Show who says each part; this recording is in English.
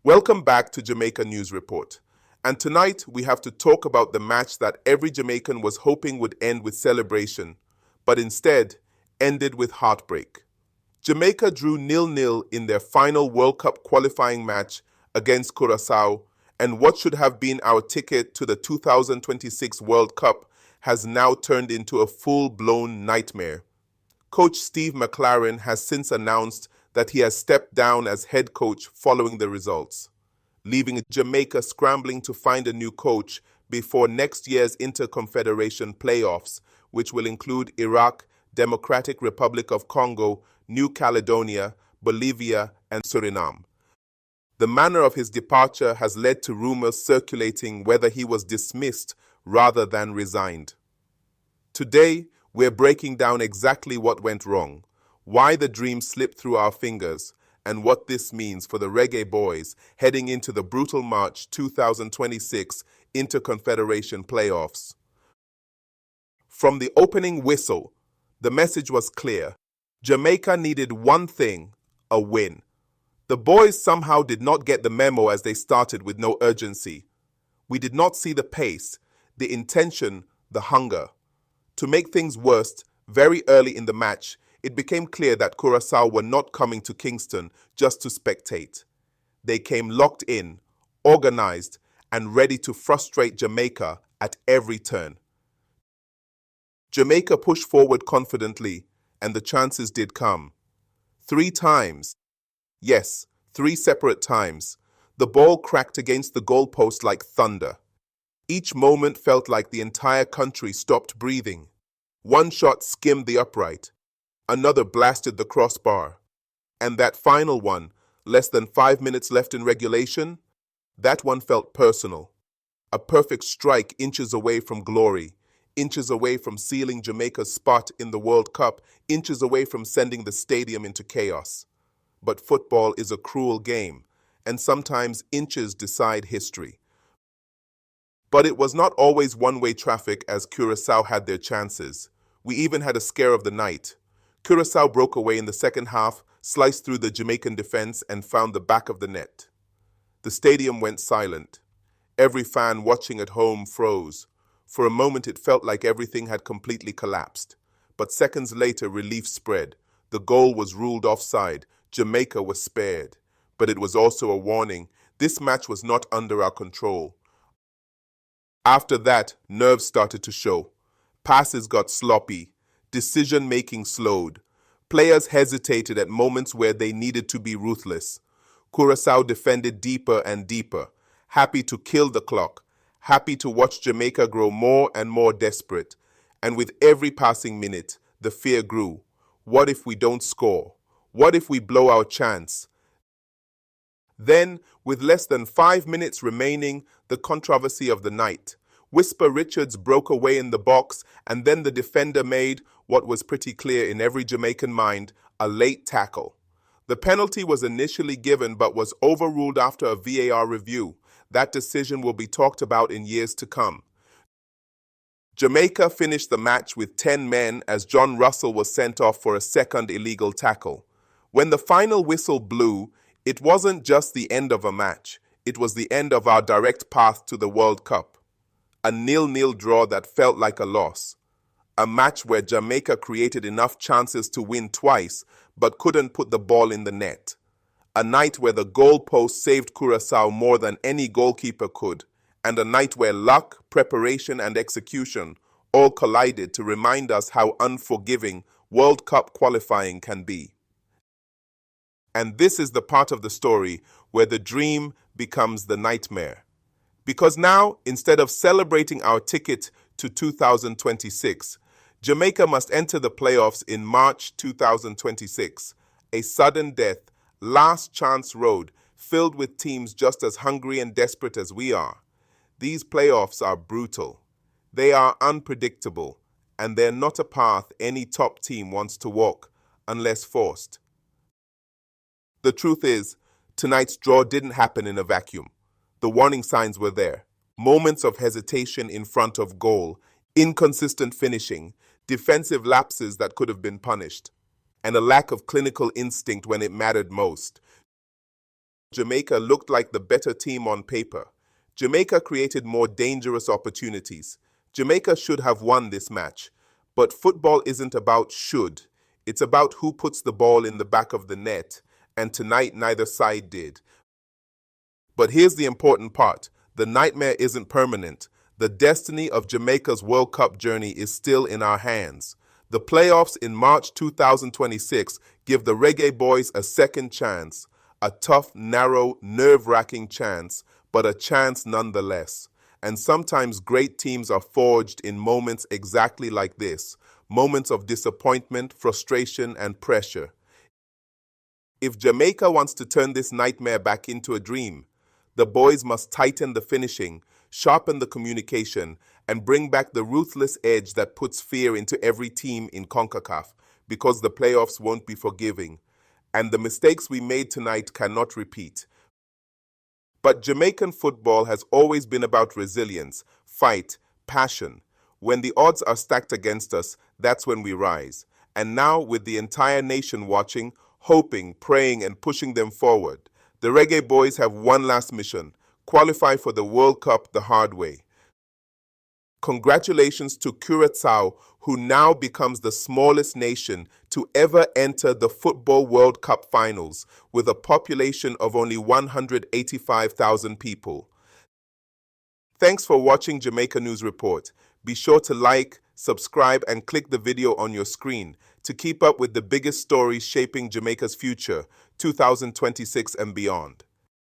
Speaker 1: Welcome back to Jamaica News Report. And tonight we have to talk about the match that every Jamaican was hoping would end with celebration, but instead ended with heartbreak. Jamaica drew 0-0 in their final World Cup qualifying match against Curaçao, and what should have been our ticket to the 2026 World Cup has now turned into a full-blown nightmare. Coach Steve McLaren has since announced that he has stepped down as head coach following the results, leaving Jamaica scrambling to find a new coach before next year's Interconfederation playoffs, which will include Iraq, Democratic Republic of Congo, New Caledonia, Bolivia, and Suriname. The manner of his departure has led to rumors circulating whether he was dismissed rather than resigned. Today, we're breaking down exactly what went wrong, why the dream slipped through our fingers, and what this means for the Reggae Boyz heading into the brutal March 2026 Interconfederation playoffs. From the opening whistle, the message was clear. Jamaica needed one thing, a win. The boys somehow did not get the memo as they started with no urgency. We did not see the pace, the intention, the hunger. To make things worse, very early in the match, it became clear that Curaçao were not coming to Kingston just to spectate. They came locked in, organized, and ready to frustrate Jamaica at every turn. Jamaica pushed forward confidently, and the chances did come. 3 times. Yes, 3 separate times. The ball cracked against the goalpost like thunder. Each moment felt like the entire country stopped breathing. One shot skimmed the upright. Another blasted the crossbar. And that final one, less than 5 minutes left in regulation, that one felt personal. A perfect strike inches away from glory, inches away from sealing Jamaica's spot in the World Cup, inches away from sending the stadium into chaos. But football is a cruel game, and sometimes inches decide history. But it was not always one-way traffic as Curaçao had their chances. We even had a scare of the night. Curaçao broke away in the second half, sliced through the Jamaican defense, and found the back of the net. The stadium went silent. Every fan watching at home froze. For a moment it felt like everything had completely collapsed. But seconds later relief spread. The goal was ruled offside. Jamaica was spared. But it was also a warning. This match was not under our control. After that, nerves started to show. Passes got sloppy. Decision-making slowed. Players hesitated at moments where they needed to be ruthless. Curaçao defended deeper and deeper, happy to kill the clock, happy to watch Jamaica grow more and more desperate. And with every passing minute, the fear grew. What if we don't score? What if we blow our chance? Then, with less than 5 minutes remaining, the controversy of the night. Whisper Richards broke away in the box, and then the defender made, what was pretty clear in every Jamaican mind, a late tackle. The penalty was initially given but was overruled after a VAR review. That decision will be talked about in years to come. Jamaica finished the match with 10 men as John Russell was sent off for a second illegal tackle. When the final whistle blew, it wasn't just the end of a match. It was the end of our direct path to the World Cup. A 0-0 draw that felt like a loss. A match where Jamaica created enough chances to win twice, but couldn't put the ball in the net. A night where the goalpost saved Curaçao more than any goalkeeper could. And a night where luck, preparation, and execution all collided to remind us how unforgiving World Cup qualifying can be. And this is the part of the story where the dream becomes the nightmare. Because now, instead of celebrating our ticket to 2026, Jamaica must enter the playoffs in March 2026, a sudden death, last chance road filled with teams just as hungry and desperate as we are. These playoffs are brutal. They are unpredictable, and they're not a path any top team wants to walk, unless forced. The truth is, tonight's draw didn't happen in a vacuum. The warning signs were there. Moments of hesitation in front of goal, inconsistent finishing, defensive lapses that could have been punished, and a lack of clinical instinct when it mattered most. Jamaica looked like the better team on paper. Jamaica created more dangerous opportunities. Jamaica should have won this match. But football isn't about should. It's about who puts the ball in the back of the net. And tonight, neither side did. But here's the important part. The nightmare isn't permanent. The destiny of Jamaica's World Cup journey is still in our hands. The playoffs in March 2026 give the Reggae Boyz a second chance. A tough, narrow, nerve-wracking chance, but a chance nonetheless. And sometimes great teams are forged in moments exactly like this, moments of disappointment, frustration, and pressure. If Jamaica wants to turn this nightmare back into a dream, the boys must tighten the finishing, sharpen the communication, and bring back the ruthless edge that puts fear into every team in CONCACAF, because the playoffs won't be forgiving. And the mistakes we made tonight cannot repeat. But Jamaican football has always been about resilience, fight, passion. When the odds are stacked against us, that's when we rise. And now, with the entire nation watching, hoping, praying, and pushing them forward, the Reggae Boyz have one last mission: qualify for the World Cup the hard way. Congratulations to Curaçao, who now becomes the smallest nation to ever enter the Football World Cup finals, with a population of only 185,000 people. Thanks for watching Jamaica News Report. Be sure to like, subscribe, and click the video on your screen to keep up with the biggest stories shaping Jamaica's future, 2026 and beyond.